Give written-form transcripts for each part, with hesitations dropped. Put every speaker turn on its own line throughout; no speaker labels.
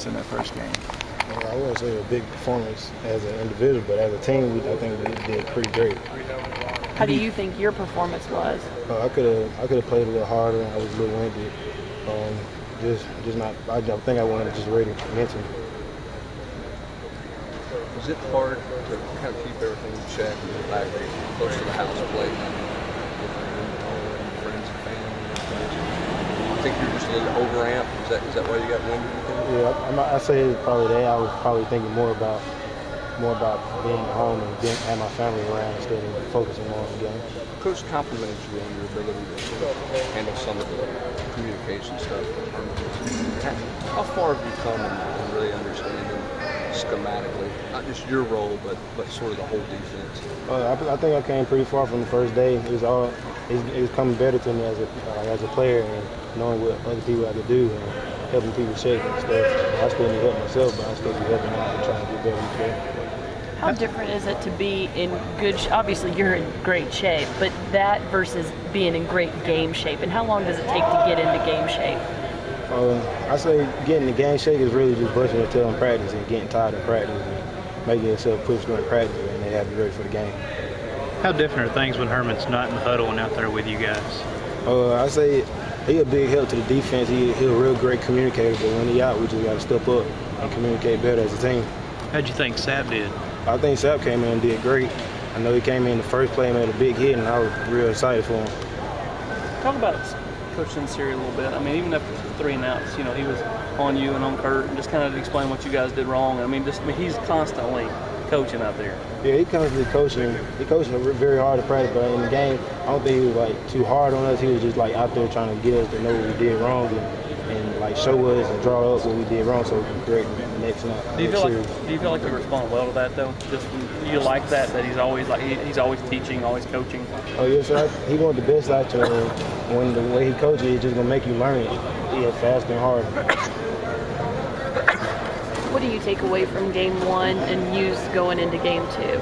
in that first game?
I wouldn't say a big performance as an individual, but as a team, I think we did pretty great.
How do you think your performance was?
I could have played a little harder. I was a little winded. Just not. I think I wanted just ready mentally.
Was it hard to kind of keep everything in check and get back close to the house plate? Friends and family. I think you're just a little overamped. Is that why you got winded?
Yeah, I say it's probably that. I was probably thinking more about being at home and have my family around instead of focusing on the game.
Coach complimented you on your ability to sort of handle some of the communication stuff. How far have you come in really understanding schematically, not just your role, but sort of the whole defense?
I think I came pretty far from the first day. It was coming better to me as a player and knowing what other people I could do and helping people shape and stuff. I still need help myself, but I still be helping out and trying to get better each day.
How different is it to be in good obviously you're in great shape, but that versus being in great game shape, and how long does it take to get into game shape?
I say getting in game shape is really just busting your tail in practice and getting tired of practice and making yourself push during practice and they have you ready for the game.
How different are things when Herman's not in the huddle and out there with you guys?
I say he's a big help to the defense. He's a real great communicator, but when he's out, we just got to step up and communicate better as a team.
How'd you think Sapp did?
I think Sapp came in and did great. I know he came in the first play and made a big hit, and I was real excited for him.
Talk about Coach Sinceri a little bit. I mean, even after 3 and outs, he was on you and on Kurt, and just kind of explain what you guys did wrong. I mean, he's constantly coaching out there.
Yeah, he constantly coaching. He coaching very hard to practice, but in the game, I don't think he was too hard on us. He was just out there trying to get us to know what we did wrong and show us and draw up what we did wrong so we can correct the next night.
Do you feel like you respond well to that though? Just you like that he's always he's always teaching, always coaching.
Oh yes, sir. He wants the best out you. When the way he coaches, he's just gonna make you learn it. Yeah, fast and hard.
What do you take away from game 1 and use going into game 2?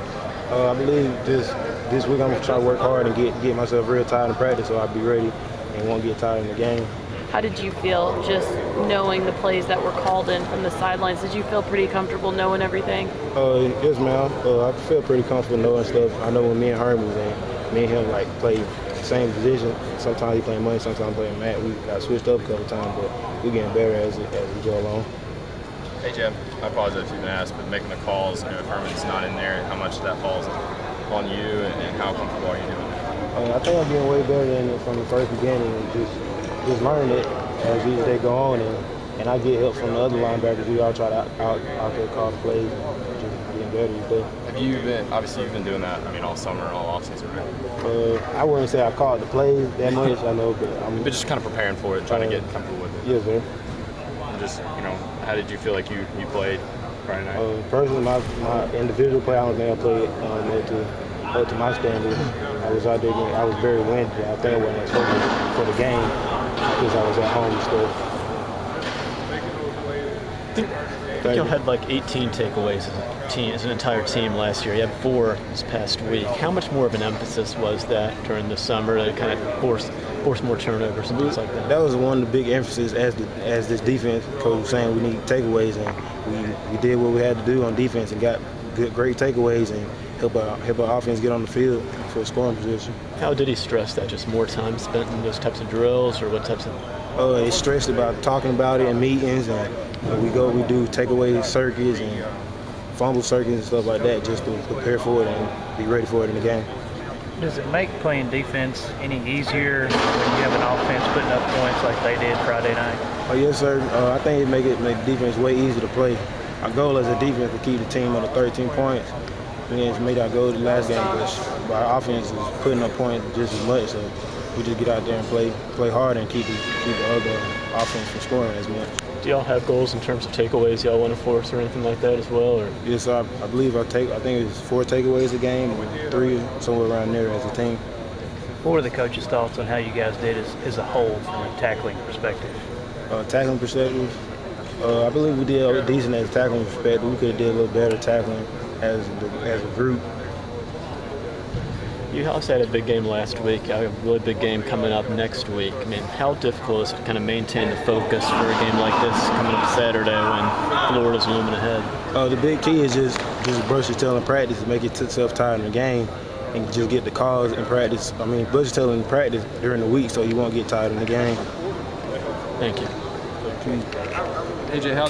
I believe this week I'm gonna try to work hard and get myself real tired in practice so I'll be ready and won't get tired in the game.
How did you feel just knowing the plays that were called in from the sidelines? Did you feel pretty comfortable knowing everything?
Yes, ma'am. I feel pretty comfortable knowing stuff. I know when me and Herman was in, me and him play the same position. Sometimes he playing money, sometimes playing Matt. We got switched up a couple times, but we're getting better as we go along.
Hey Jeff, I apologize if you've been asked, but making the calls, if Herman's not in there, how much of that falls on you and how comfortable are you doing that?
I think I'm getting way better than from the first beginning and just learning it as they go on and I get help from the other linebackers. We all try to out there call the plays and just getting better each day.
Have you been, obviously you've been doing that, all summer, all offseason, right?
I wouldn't say I called the plays that much, I know, but I'm
just kind of preparing for it, trying to get comfortable with it.
Yes, sir.
Just, how did you feel like you played Friday night?
Personally, my individual play, I don't think I played up to my standards. I was out there, I was very winded. I think I wasn't as focused for the game because I was at home and stuff.
I think y'all had 18 takeaways as an entire team last year. You had 4 this past week. How much more of an emphasis was that during the summer to kind of force more turnovers and things like that?
That was one of the big emphasis as this defense coach was saying we need takeaways, and we did what we had to do on defense and got great takeaways and help our offense get on the field for a scoring position.
How did he stress that? Just more time spent in those types of drills, or what types of?
He stressed about talking about it in meetings, and we do takeaway circuits and fumble circuits and stuff like that just to prepare for it and be ready for it in the game.
Does it make playing defense any easier when you have an offense putting up points like they did Friday night?
Oh yes, sir. I think it make defense way easier to play. Our goal as a defense to keep the team under 13 points. And it's made our goal the last game, but our offense is putting up points just as much. So we just get out there and play hard and keep the other offense from scoring as much.
Do y'all have goals in terms of takeaways y'all want to force or anything like that as well? Or?
Yes, I believe I think it's 4 takeaways a game, or 3, somewhere around there as a team.
What were the coach's thoughts on how you guys did as a whole from a tackling perspective?
Tackling perspective, I believe we did decent as a tackling perspective. We could have did a little better tackling as a group.
You also had a big game last week. You have a really big game coming up next week. I mean, how difficult is it to kind of maintain the focus for a game like this coming up Saturday when Florida's looming ahead?
The big key is just brush your tail in practice, make yourself tired in the game, and just get the calls in practice. I mean, brush your tail in practice during the week so you won't get tired in the game.
Thank you.
AJ, how